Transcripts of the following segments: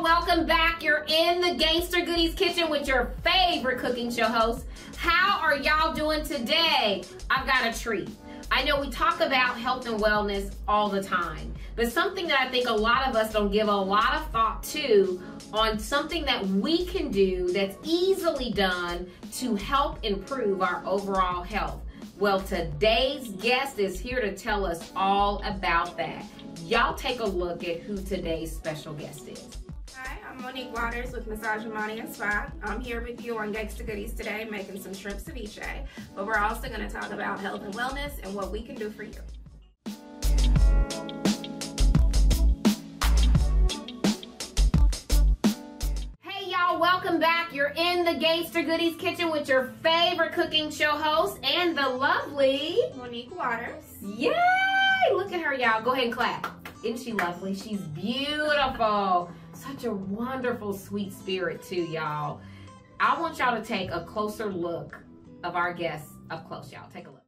Welcome back. You're in the Gangster Goodies kitchen with your favorite cooking show host. How are y'all doing today? I've got a treat. I know we talk about health and wellness all the time, but something that I think a lot of us don't give a lot of thought to on something that we can do that's easily done to help improve our overall health. Well, today's guest is here to tell us all about that. Y'all take a look at who today's special guest is. Hi, I'm Monique Waters with Massage Amani and Spa. I'm here with you on Gangsta Goodies today making some shrimp ceviche, but we're also going to talk about health and wellness and what we can do for you. Hey y'all, welcome back. You're in the Gangsta Goodies kitchen with your favorite cooking show host and the lovely Monique Waters. Yay! Look at her, y'all. Go ahead and clap. Isn't she lovely? She's beautiful. Such a wonderful, sweet spirit too, y'all. I want y'all to take a closer look of our guests up close, y'all. Take a look.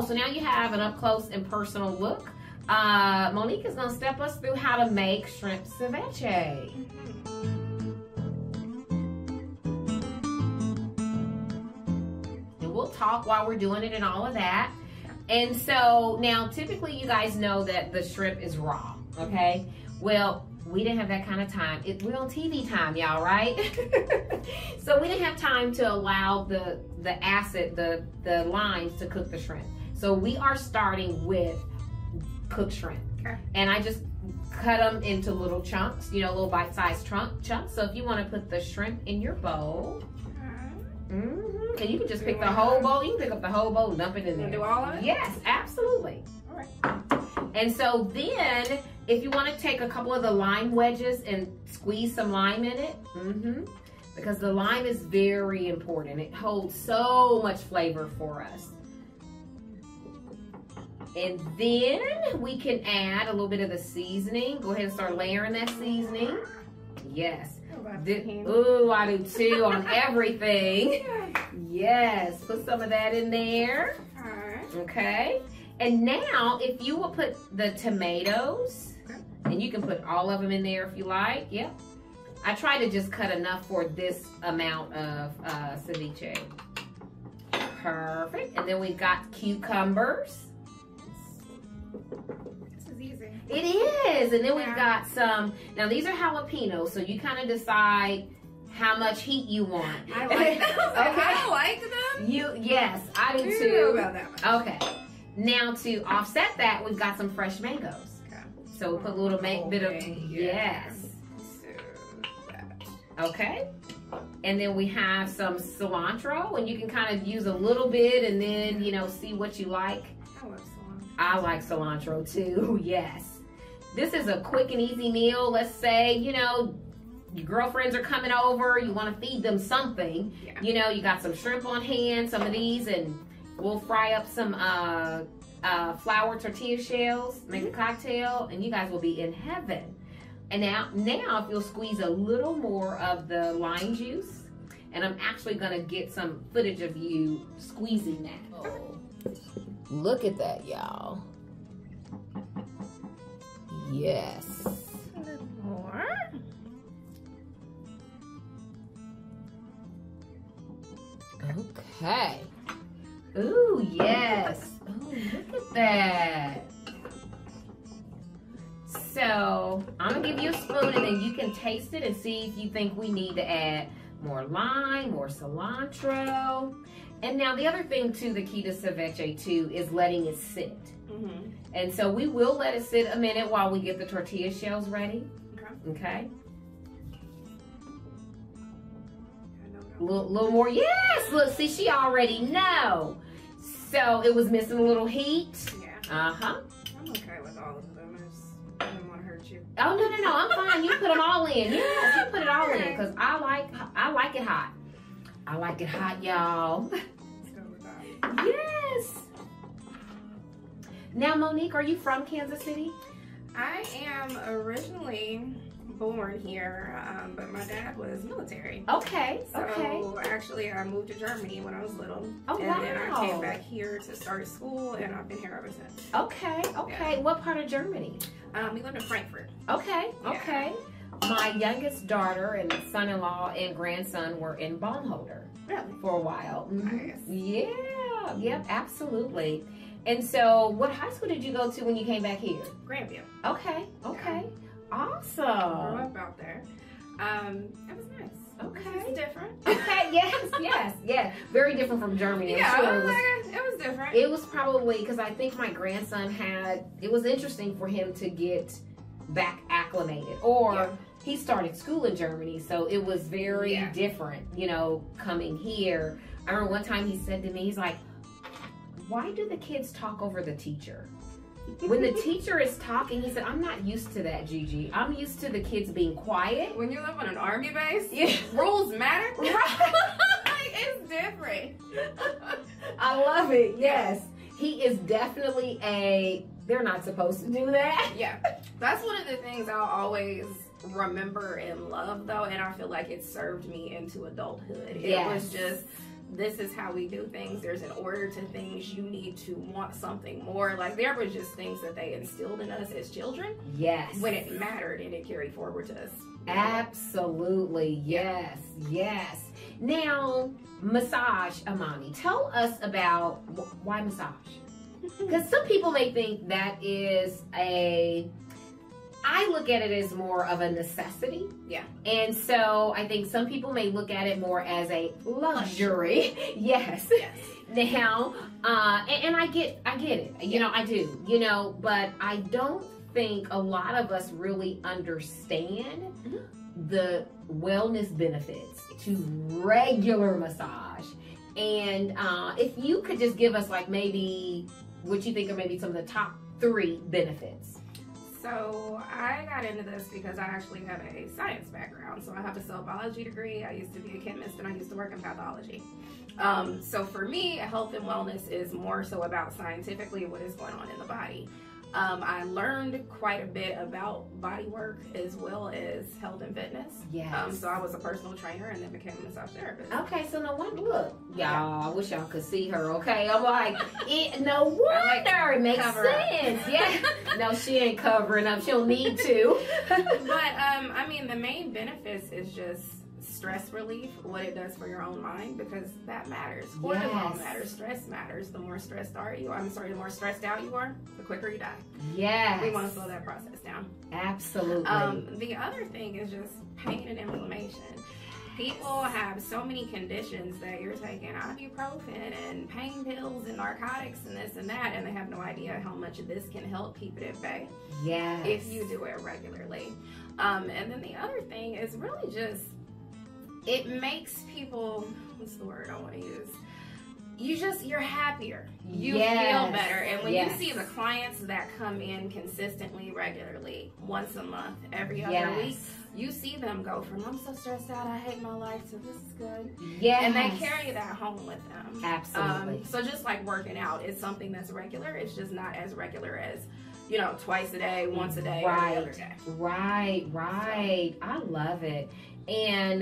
So now you have an up close and personal look. Monique is going to step us through how to make shrimp ceviche. And we'll talk while we're doing it and all of that. And so now typically you guys know that the shrimp is raw, okay? Well, we didn't have that kind of time. We're on TV time, y'all, right? So we didn't have time to allow the acid, the limes to cook the shrimp. So we are starting with cooked shrimp. Okay. And I just cut them into little chunks, you know, little bite-sized chunks. So if you want to put the shrimp in your bowl, and you can just pick the whole bowl. You can pick up the whole bowl and dump it in there. Do all of it? Yes, absolutely. All right. And so then, if you want to take a couple of the lime wedges and squeeze some lime in it, because the lime is very important. It holds so much flavor for us. And then we can add a little bit of the seasoning. Go ahead and start layering that seasoning. Yes. Ooh, I do too on everything. Yes, put some of that in there. Okay. And now, if you will put the tomatoes, and you can put all of them in there if you like. Yep. I try to just cut enough for this amount of ceviche. Perfect. And then we've got cucumbers. This is easy. It is. And then we've got some, now these are jalapenos, so you kind of decide how much heat you want. I like them. Okay. I like them. Yes, I do I too. know about that one. Okay. Now to offset that, we've got some fresh mangoes. Okay. So we'll put a little bit of, yes. Okay. And then we have some cilantro, and you can kind of use a little bit and then, you know, see what you like. I love cilantro. I like cilantro too, yes. This is a quick and easy meal. Let's say, you know, your girlfriends are coming over, you want to feed them something. Yeah. You know, you got some shrimp on hand, some of these, and we'll fry up some flour tortilla shells, make a cocktail, and you guys will be in heaven. And now if you'll squeeze a little more of the lime juice, and I'm actually gonna get some footage of you squeezing that. Oh. Look at that, y'all. Yes. A little more. Okay. Ooh, yes. Oh, look at that. so I'm gonna give you a spoon and then you can taste it and see if you think we need to add more lime, more cilantro. And now the other thing too, the key to ceviche too, is letting it sit. And so we will let it sit a minute while we get the tortilla shells ready. Okay. A little more. Yes. Look, see, she already know. So it was missing a little heat. Yeah. I'm okay with all of them. I didn't want to hurt you. Oh no, I'm fine. You put them all in. Yes, you put it all in because I like it hot. I like it hot, y'all. Let's go with that. Yes. Now, Monique, are you from Kansas City? I am originally born here, but my dad was military. Okay. So actually, I moved to Germany when I was little. Oh, and wow. then I came back here to start school, and I've been here ever since. Okay. Yeah. What part of Germany? We lived in Frankfurt. Okay. Yeah. My youngest daughter and son-in-law and grandson were in Baumholder. Really? For a while. Nice. Yeah. Yep. Absolutely. And so, what high school did you go to when you came back here? Grandview. Okay. Yeah. Awesome. Grew up out there. It was nice. Okay. It's different. Okay. Yes. Very different from Germany. I'm Yeah, sure it was different. It was probably because I think my grandson it was interesting for him to get back acclimated, or he started school in Germany, so it was very different, coming here. I remember one time he said to me, he's like, why do the kids talk over the teacher? When the teacher is talking, he said, I'm not used to that, Gigi. I'm used to the kids being quiet. When you live on an army base, rules matter. Right. It's different. I love it. Yes. He is definitely they're not supposed to do that. Yeah. That's one of the things I'll always remember and love, though, and I feel like it served me into adulthood. It was just, this is how we do things. There's an order to things. You need to want something more. Like, there was just things that they instilled in us as children. Yes. When it mattered, and it carried forward to us. Absolutely. Yes. Now, Massage Amani. Tell us about why massage. Because some people may think that is I look at it as more of a necessity. Yeah. And so I think some people may look at it more as a luxury. Yes. Now, and I get it. I do. But I don't think a lot of us really understand the wellness benefits to regular massage. And if you could just give us like maybe what you think are maybe some of the top 3 benefits. So I got into this because I actually have a science background. So I have a cell biology degree. I used to be a chemist and I used to work in pathology. So for me, health and wellness is more so about scientifically what is going on in the body. I learned quite a bit about body work as well as health and fitness. Yes. So I was a personal trainer and then became a massage therapist. Okay, so no wonder, look, y'all, I wish y'all could see her, okay? I'm like, no wonder, it makes sense. Yeah. No, she ain't covering up. She'll need to. But, I mean, the main benefits is just stress relief, what it does for your own mind, because that matters. Cortisol matters, stress matters. The more stressed the more stressed out you are, the quicker you die. Yes. We want to slow that process down. Absolutely. The other thing is just pain and inflammation. People have so many conditions that you're taking ibuprofen and pain pills and narcotics and this and that, and they have no idea how much of this can help keep it at bay. Yes. If you do it regularly. And then the other thing is really just, it makes people, what's the word I want to use? You're happier. You feel better. And when you see the clients that come in consistently, regularly, once a month, every other week, you see them go from, I'm so stressed out, I hate my life, to this is good. Yes. And they carry that home with them. Absolutely. So just like working out, it's something that's regular. It's just not as regular as, twice a day, once a day, every other day. Right. I love it. And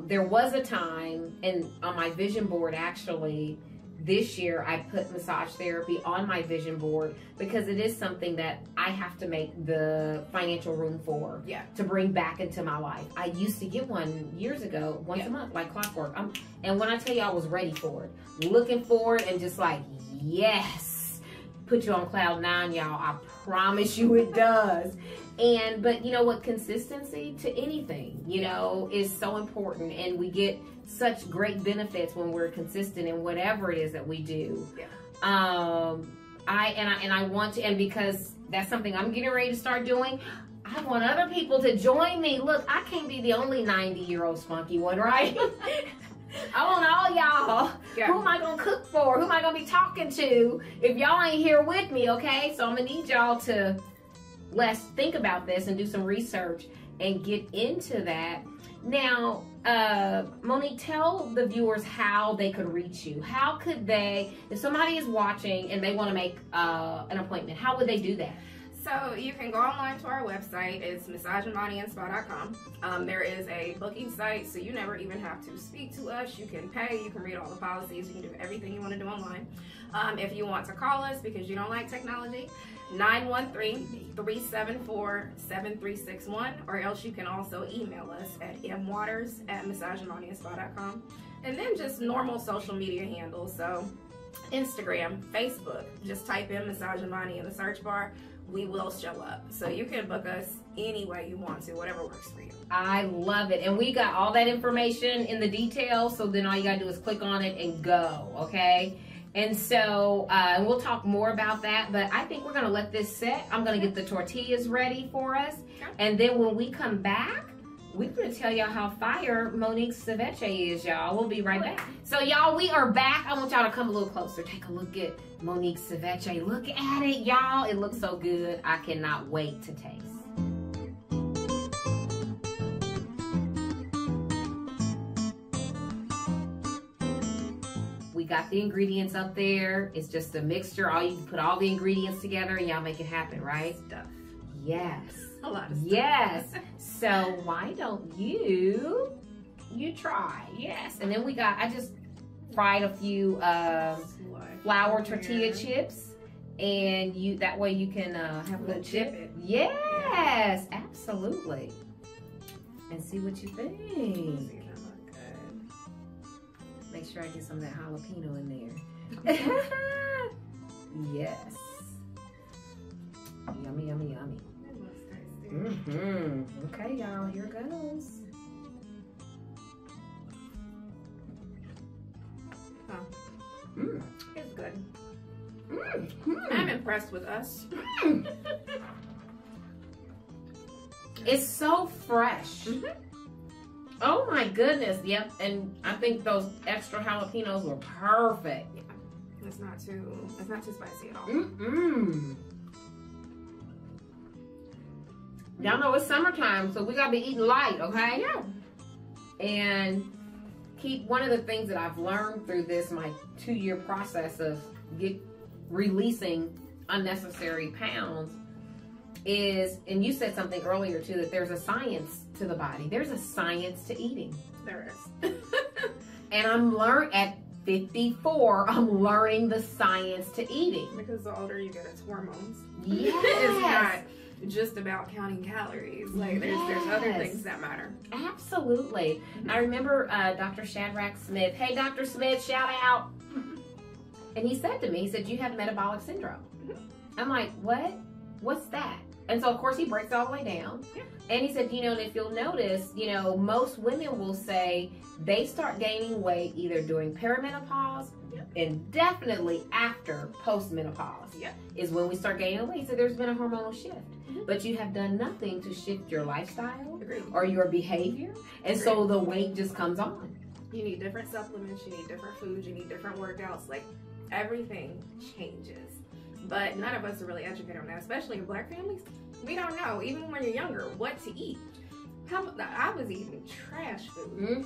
there was a time, and on my vision board actually, this year I put massage therapy on my vision board because it is something that I have to make the financial room for to bring back into my life. I used to get one years ago, once a month, like clockwork. And when I tell you I was ready for it, looking for it and just like, yes. put you on cloud 9, y'all. I promise you it does. But you know what? Consistency to anything, you know, is so important. And we get such great benefits when we're consistent in whatever it is that we do. Yeah. I want to, and because that's something I'm getting ready to start doing, I want other people to join me. Look, I can't be the only 90-year-old spunky one, right? I want all y'all. Yeah. Who am I going to cook for? Who am I going to be talking to if y'all ain't here with me, okay? So I'm going to need y'all to let's think about this and do some research and get into that. Now, Monique, tell the viewers how they could reach you. How could they, if somebody is watching and they want to make an appointment, how would they do that? So you can go online to our website. It's massageamaniandspa.com. There is a booking site, so you never even have to speak to us. You can pay, you can read all the policies, you can do everything you want to do online. If you want to call us because you don't like technology, 913-374-7361, or else you can also email us at mwaters@massageamaniandspa.com. And then just normal social media handles, so Instagram, Facebook, just type in Massage Amani in the search bar. We will show up. So you can book us any way you want to, whatever works for you. I love it. And we got all that information in the details, so then all you gotta do is click on it and go, okay? And so, and we'll talk more about that, but I think we're gonna let this set. I'm gonna get the tortillas ready for us. And then when we come back, we're gonna tell y'all how fire Monique's ceviche is, y'all. We'll be right back. So y'all, we are back. I want y'all to come a little closer. Take a look at Monique's ceviche. Look at it, y'all. It looks so good. I cannot wait to taste. We got the ingredients up there. It's just a mixture. All you put all the ingredients together and y'all make it happen, right? Stuff. Yes. A lot of stuff. Yes. So why don't you try? Yes. And then we got, I just fried a few flour tortilla chips, and that way you can have a little chip. Yes, absolutely. And see what you think. Make sure I get some of that jalapeno in there. Yes. Yummy, yummy, yummy. Okay, y'all, here goes. It's good. I'm impressed with us. It's so fresh. Oh my goodness. Yep. And I think those extra jalapenos were perfect. Yeah. It's not too spicy at all. Y'all know it's summertime, so we gotta be eating light, okay? Yeah. And keep, one of the things that I've learned through this, my 2-year process of releasing unnecessary pounds is, and you said something earlier too, that there's a science to the body. There's a science to eating. There is. And I'm at 54, I'm learning the science to eating. Because the older you get, it's hormones. Yes. It's not just about counting calories. Like there's other things that matter. Absolutely. I remember Dr. Shadrach Smith. Hey, Dr. Smith, shout out. And he said to me, he said, you have metabolic syndrome. I'm like, what? What's that? And so, of course, he breaks it all the way down. Yeah. And he said, you know, and if you'll notice, you know, most women will say they start gaining weight either during perimenopause and definitely after postmenopause is when we start gaining weight. So there's been a hormonal shift. But you have done nothing to shift your lifestyle or your behavior. And so the weight just comes on. You need different supplements, you need different foods, you need different workouts. Like everything changes. But none of us are really educated on that, especially in Black families. We don't know, even when you're younger, what to eat. I was eating trash food.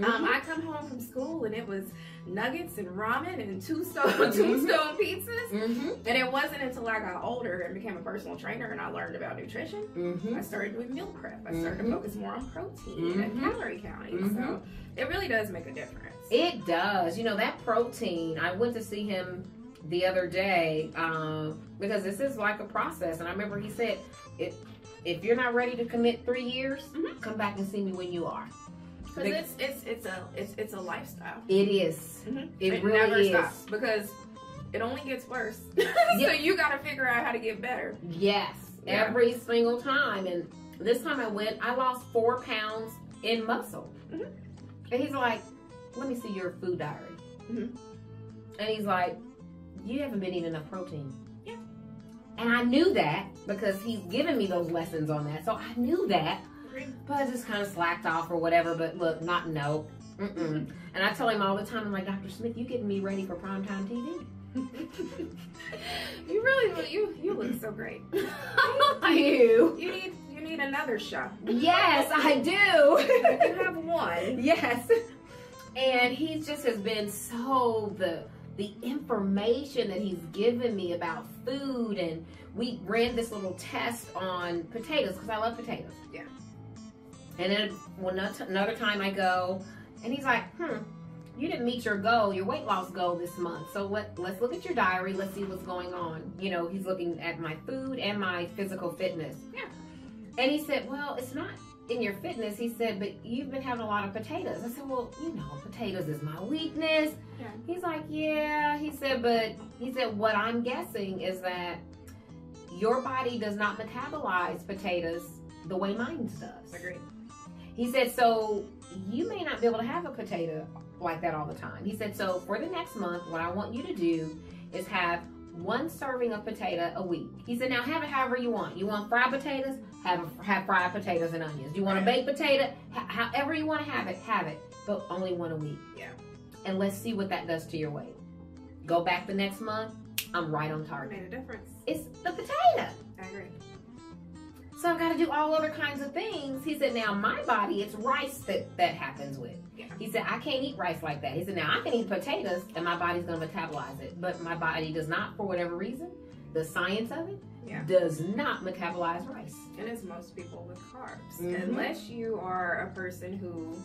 I come home from school and it was nuggets and ramen and two-stone pizzas. And it wasn't until I got older and became a personal trainer and I learned about nutrition. I started doing meal prep. I started to focus more on protein and calorie counting. So it really does make a difference. It does. You know, that protein, I went to see him the other day because this is like a process. And I remember he said, if you're not ready to commit 3 years, come back and see me when you are. Because it's a lifestyle. It is. It really never is. stops. Because it only gets worse. Yeah. So you got to figure out how to get better. Yes, every single time. And this time I went, I lost 4 pounds in muscle. And he's like, let me see your food diary. And he's like, you haven't been eating enough protein. Yeah. And I knew that because he's given me those lessons on that. So I knew that. But I just kind of slacked off or whatever. But look, no. And I tell him all the time, I'm like, Dr. Smith, you getting me ready for primetime TV. You really, you look so great. You need another shot. Yes, I do. You have one. Yes. And he just has been so, the information that he's given me about food, and we ran this little test on potatoes because I love potatoes. Yeah. And then another time I go, and he's like, you didn't meet your goal, your weight loss goal this month. So let's look at your diary. Let's see what's going on. You know, he's looking at my food and my physical fitness. Yeah. And he said, well, it's not in your fitness. He said, but you've been having a lot of potatoes. I said, well, you know, potatoes is my weakness. Yeah. He's like, yeah. He said, what I'm guessing is that your body does not metabolize potatoes the way mine does. Agreed. He said, so you may not be able to have a potato like that all the time. He said, so for the next month, what I want you to do is have 1 serving of potato a week. He said, now have it however you want. You want fried potatoes? Have fried potatoes and onions. You want a baked potato? However you want to have it, but only 1 a week. Yeah. And let's see what that does to your weight. Go back the next month, I'm right on target. Made a difference. It's the potato. I agree. So I've got to do all other kinds of things. He said, now my body, it's rice that happens with. Yeah. He said, I can't eat rice like that. He said, now I can eat potatoes and my body's going to metabolize it. But my body does not, for whatever reason. The science of it does not metabolize rice. And it's most people with carbs. Unless you are a person who,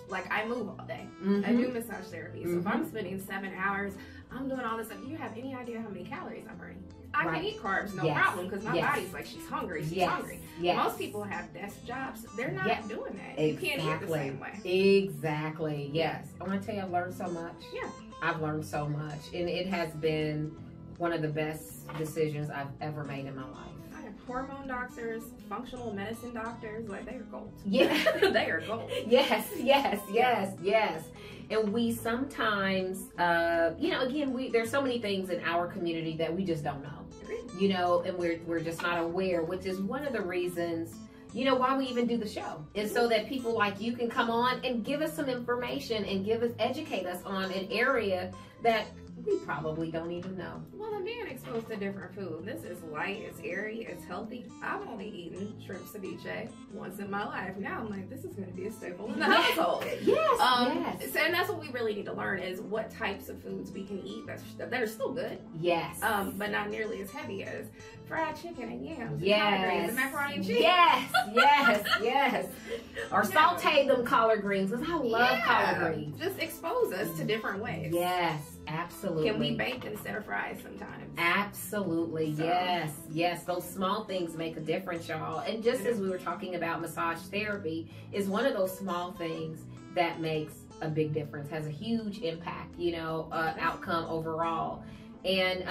like, I move all day. I do massage therapy. So if I'm spending 7 hours, I'm doing all this stuff. You have any idea how many calories I'm burning? I can eat carbs, no problem, because my body's like, she's hungry, she's hungry. Most people have desk jobs. They're not doing that. You can't eat the same way. Exactly, yes. I want to tell you, I've learned so much. Yeah. I've learned so much. And it has been one of the best decisions I've ever made in my life. I have hormone doctors, functional medicine doctors, like, they are gold. Yeah. They are gold. Yes. And we sometimes, you know, again, there's so many things in our community that we just don't know. You know, and we're just not aware, which is one of the reasons, you know, why we even do the show, is so that people like you can come on and give us some information and educate us on an area that we probably don't even know. Well, I'm being exposed to different food. This is light, it's airy, it's healthy. I've only eaten shrimp ceviche once in my life. Now I'm like, this is going to be a staple in the household. Yes. So, and that's what we really need to learn, is what types of foods we can eat that are still good. Yes. But not nearly as heavy as fried chicken and yams yes. and collard greens and macaroni and cheese. Yes. Or saute them collard greens, because I love collard greens. Just expose us to different ways. Yes, absolutely. Can we bake instead of fry sometimes? Absolutely, so. Yes. Those small things make a difference, y'all. And just as we were talking about massage therapy, is one of those small things that makes a big difference, has a huge impact, you know, outcome overall. And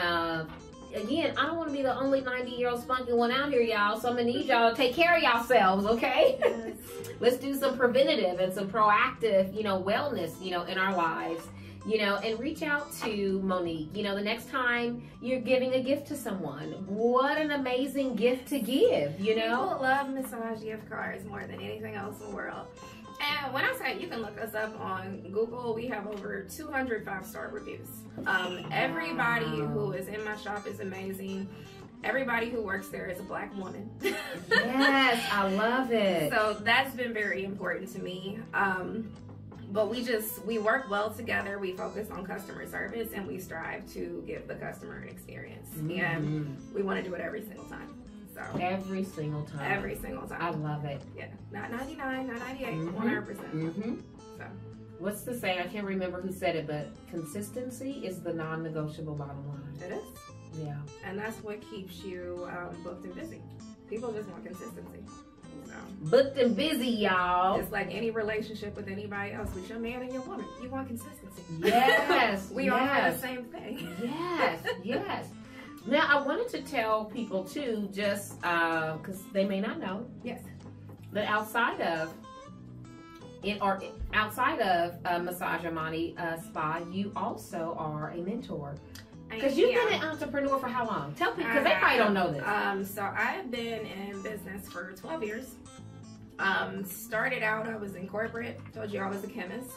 again, I don't want to be the only 90-year-old spunky one out here, y'all. So I'm going to need y'all to take care of yourselves, okay? Yes. Let's do some preventative and some proactive, you know, wellness, you know, in our lives, you know, and reach out to Monique. You know, the next time you're giving a gift to someone, what an amazing gift to give, you know? People love massage gift cards more than anything else in the world. And when I say, you can look us up on Google, we have over 200 5-star reviews. Everybody who is in my shop is amazing. Everybody who works there is a Black woman. Yes, I love it. So that's been very important to me. But we work well together. We focus on customer service, and we strive to give the customer an experience. And we want to do it every single time. So every single time. Every single time. I love it. Yeah. Not 99, not 98, 100%. So. What's the saying? I can't remember who said it, but consistency is the non-negotiable bottom line. It is. Yeah. And that's what keeps you booked and busy. People just want consistency. Booked and busy, y'all. It's like any relationship with anybody else, with your man and your woman. You want consistency. Yes. We all have the same thing. Yes, yes. Now, I wanted to tell people too, just because they may not know. Yes. That outside of Massage Amani Spa, you also are a mentor. Because you've been an entrepreneur for how long? Tell people, because they probably don't know this. So I've been in business for 12 years. Started out, I was in corporate. Told you I was a chemist.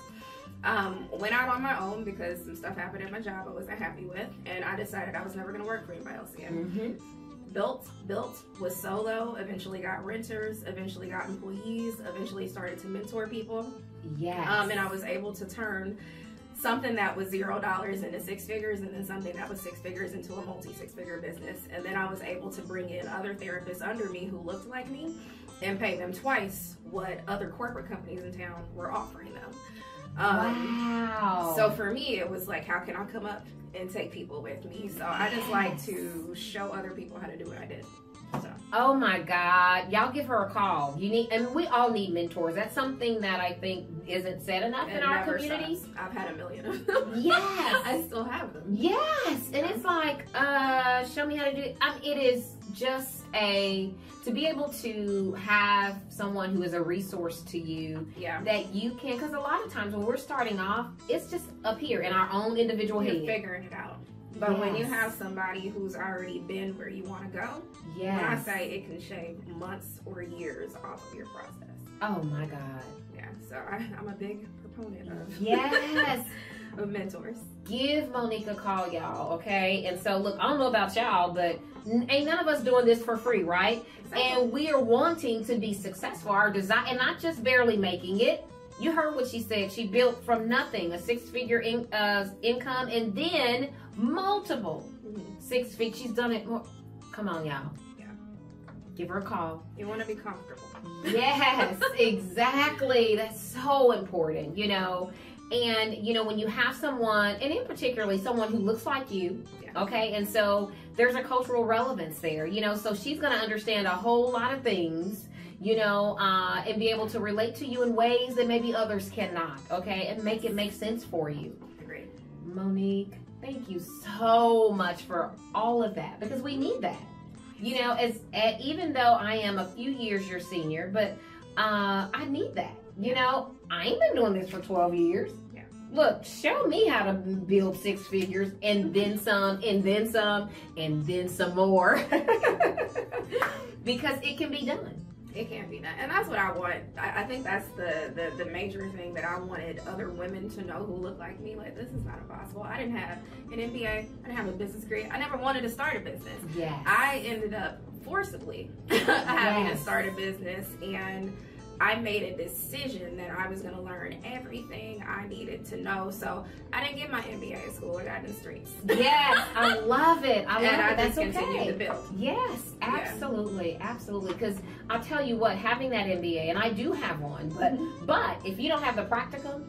Went out on my own because some stuff happened at my job I wasn't happy with, and I decided I was never going to work for anybody else again. Built, was solo, eventually got renters, eventually got employees, eventually started to mentor people. Yes. And I was able to turn something that was $0 into 6 figures, and then something that was 6 figures into a multi-6-figure business. And then I was able to bring in other therapists under me who looked like me and pay them twice what other corporate companies in town were offering them. Wow. So for me, it was like, how can I come up and take people with me? So I just like to show other people how to do what I did. So. Oh my God, y'all give her a call. You need, and we all need mentors. That's something that I think isn't said enough in our communities. I've had a million of them. Yes. I still have them. Yes. And it's like, show me how to do it. It is just to be able to have someone who is a resource to you, that you can, because a lot of times when we're starting off, it's just up here in our own individual head. You're figuring it out. But when you have somebody who's already been where you want to go, when I say it can shave months or years off of your process. Oh my God. Yeah, so I'm a big proponent of of mentors. Give Monique a call, y'all, okay? And so, look, I don't know about y'all, but ain't none of us doing this for free, right? Exactly. And we are wanting to be successful. Our desire, and not just barely making it. You heard what she said. She built from nothing, a 6-figure income, and then multiple 6 figures. She's done it more. Come on, y'all. Yeah. Give her a call. You want to be comfortable. Yes, exactly. That's so important, you know. And, you know, when you have someone, and in particularly someone who looks like you, okay, and so there's a cultural relevance there, you know, so she's going to understand a whole lot of things, you know, and be able to relate to you in ways that maybe others cannot, okay, and make it make sense for you. Great. Monique, thank you so much for all of that, because we need that. You know, even though I am a few years your senior, but I need that. You know, I ain't been doing this for 12 years. Yeah. Look, show me how to build 6 figures, and then some, and then some, and then some more. Because it can be done. It can be done. And that's what I want. I think that's the major thing that I wanted other women to know who look like me. Like, this is not impossible. I didn't have an MBA. I didn't have a business degree. I never wanted to start a business. Yes. I ended up forcibly having to start a business, and I made a decision that I was going to learn everything I needed to know. So I didn't get my MBA at school. I got in the streets. Yes, I love it. I love it. That's just continue to build. Yes, absolutely, absolutely. Because I'll tell you what, having that MBA, and I do have one, but if you don't have the practicum,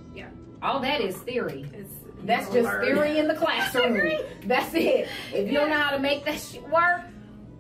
all that is theory. That's just theory in the classroom. That's it. If you don't know how to make that shit work,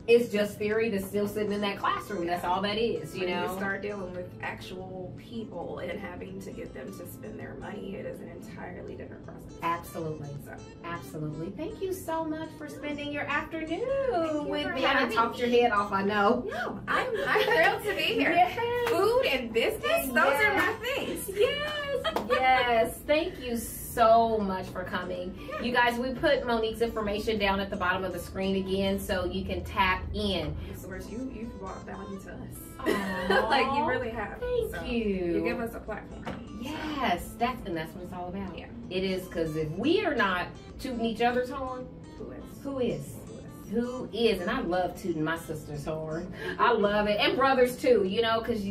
it's just theory that's still sitting in that classroom. That's all that is, you know. When you start dealing with actual people and having to get them to spend their money, it is an entirely different process. Absolutely. So. Absolutely. Thank you so much for spending your afternoon with me. I done talked your head off, I know. No, I'm thrilled to be here. Yes. Food and business, those are my things. Yes. Yes. Thank you so much for coming. You guys, we put Monique's information down at the bottom of the screen again, so you can tap in. You've brought value to us. Aww, like, you really have. Thank you. You give us a platform. Yes, that's what it's all about. Yeah. It is, because if we are not tooting each other's horn, who is? And I love tooting my sister's horn. I love it. And brothers too, you know, because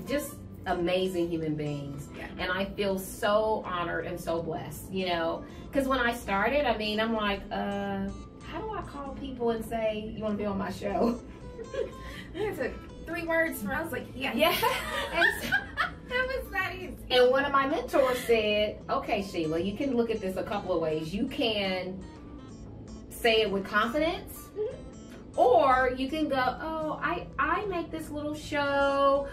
just amazing human beings. Yeah. And I feel so honored and so blessed, you know, because when I started, I'm like, how do I call people and say, you want to be on my show? It took 3 words for us, like, yeah. And so, that was that easy. And one of my mentors said, okay, Sheila, you can look at this a couple of ways. You can say it with confidence, Or you can go, oh, I make this little show.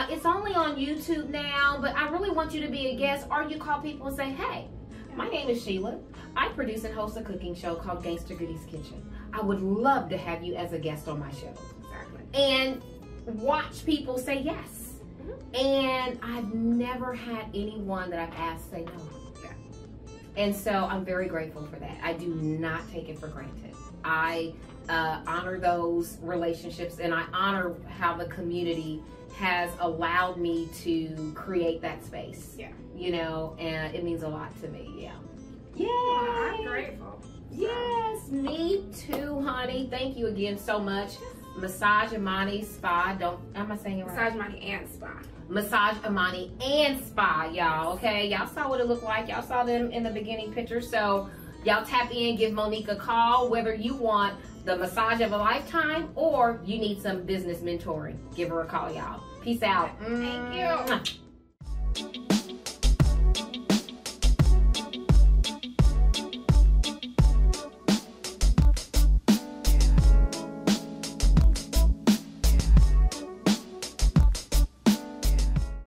It's only on YouTube now, but I really want you to be a guest. Or you call people and say, hey, my name is Sheila. I produce and host a cooking show called Gangsta Goodies Kitchen. I would love to have you as a guest on my show. Exactly. And watch people say yes. And I've never had anyone that I've asked say no. Yeah. And so I'm very grateful for that. I do not take it for granted. I honor those relationships, and I honor how the community has allowed me to create that space. Yeah. You know, and it means a lot to me. Yeah. Well, Yeah. I'm grateful. Yes, me too, honey. Thank you again so much. Massage Amani Spa. Am I saying it right? Massage Amani and Spa. Massage Amani and Spa, y'all. Okay, y'all saw what it looked like. Y'all saw them in the beginning picture. So y'all tap in, give Monique a call, whether you want the massage of a lifetime or you need some business mentoring. Give her a call, y'all. Peace out. Thank you.